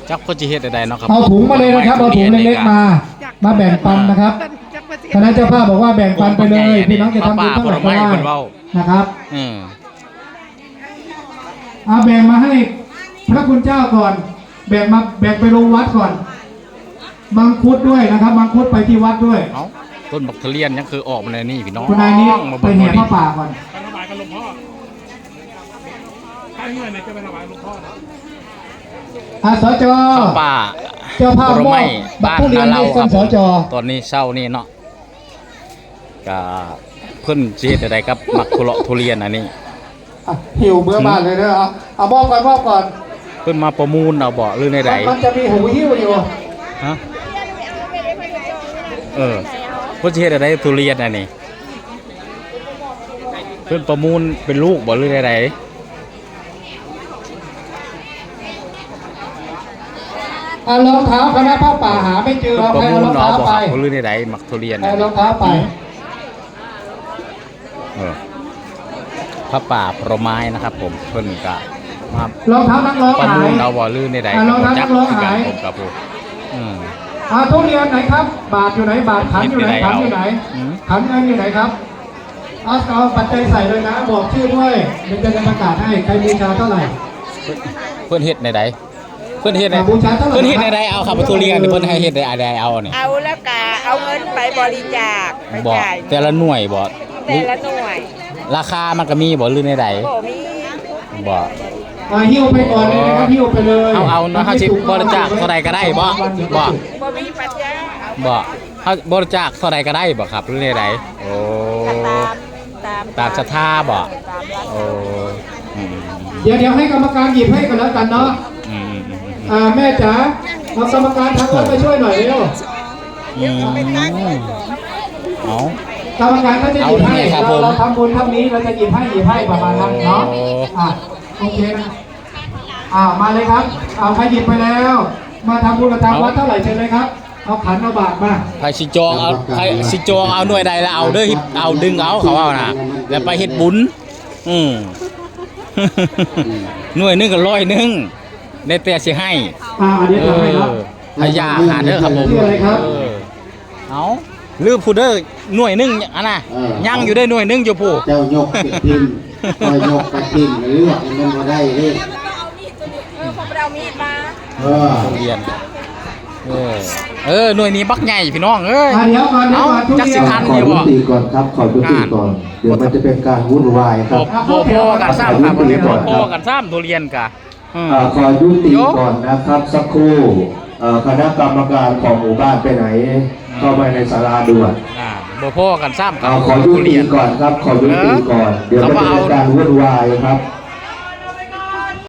จักพ่อจีเฮ็ดใดๆเนาะครับเอาถุงมาเลยนะครับเอาถุงเล็กๆมาแบ่งปันนะครับคณะเจ้าภาพบอกว่าแบ่งปันไปเลยพี่น้องจะทำบุญทั้งหมดก็ได้นะครับแบ่งมาให้พระคุณเจ้าก่อนแบ่งไปลงวัดก่อนมังคุดด้วยนะครับมังคุดไปที่วัดด้วยต้นบักทุเรียนยังคือออกมาเลยนี่พี่น้องคุณนายนี้ไปแห่ผ้าป่าก่อนไปถวายกับหลวงพ่อถ้าเงินเนี่ยจะไปถวายหลวงพ่อสจป่าเจ้าภาพมอบบัตรทุเรียนให้ท่านสจตอนนี้เช้านี่เนาะก็เพิ่นสิเฮ็ดใดกับมักทุเรียนอันนี้หิวเมื่อบ้านเลยเด้อเอามอบก่อนเพิ่นมาประมูลเอาบ่หรือในใดมันจะมีหูหิ้วอยู่ฮะเพิ่นสิเฮ็ดใดทุเรียนอันนี้เพิ่นประมูลเป็นลูกบ่หรือในใดรองเท้าคณะผ้าป่าหาไม่เจอเอาใครเอารองเท้าไปหรือในใดมักทุเรียนเอารองเท้าไปผ้าป่าผลไม้นะครับผมเพิ่นก็มารองเท้านักร้องหายเราบ่ลื่นในใดรองเท้านักร้องหายผมกับผมทุเรียนไหนครับบาทอยู่ไหนบาทขันอยู่ไหนขันอยู่ไหนขันเงินอยู่ไหนครับเอาปัจจัยใส่เลยนะบอกชื่อด้วยเดี๋ยวจะประกาศให้ใครบูชาเท่าไหร่เพิ่นเฮ็ดในใดเพิ่นเฮ็ดในใดเอาครับทุเรียนเพิ่นให้เฮ็ดในใดเอาเนี่ยเอาแล้วก็เอาเงินไปบริจาคไปจ่ายแต่ละหน่วยบ่แต่ละหน่วยราคามันก็มีบ่หรือในใดบ่หิ้วไปก่อนเลยนะครับหิ้วไปเลยเอาเนาะเฮาสิบริจาคเท่าใดก็ได้บ่มีปัจจัยบ่เฮาบริจาคเท่าใดก็ได้บ่ครับหรือในใดโอ้ตามศรัทธาบ่โอ้เดี๋ยวให้กรรมการหยิบให้กันแล้วกันเนาะแม่จ๋าเอากรรมการทางรถไปช่วยหน่อยเร็วกรรมการก็จะหยิบให้เราทำบุญทำนี้เราจะหยิบให้ประมาณนั้นเนาะโอเคนะมาเลยครับใครหยิบไปแล้วมาทำบุญกับทางวัดเท่าไหร่เชิญเลยครับเอาขันเอาบาทมาใครสิจองเอาหน่วยใดแล้วเอาเด้อเอาดึงเอาเขาเอานะแล้วไปเฮ็ดบุญหน่วยนึงก็100นึงได้แต่สิให้เดี๋ยวให้ครับพยาหาเด้อครับผมเอาลืมผู้เด้อหน่วยนึงอันน่ะยังอยู่ได้หน่วยนึงอยู่ผู้เจ้ายกกระถิ่นคอยยกกระถิ่นเลือกมันมาได้เลยผมเรามีดมาเรียนหน่วยนี้บักใหญ่พี่น้องเดี๋ยวก่อนจักสิทันอยู่บ่ขอยุติก่อนครับขอยุติก่อนเดี๋ยวมันจะเป็นการวุ่นวายครับพ่อกันซ้ำครับพ่อกันซ้ำทุเรียนกะขอยุติก่อนนะครับสักครู่คณะกรรมการของหมู่บ้านไปไหนเข้าไปในศาลาด่วนพ่อกันซ้ำขอยุติก่อนครับขอยุติก่อนเดี๋ยวมันจะเป็นการวุ่นวายครับ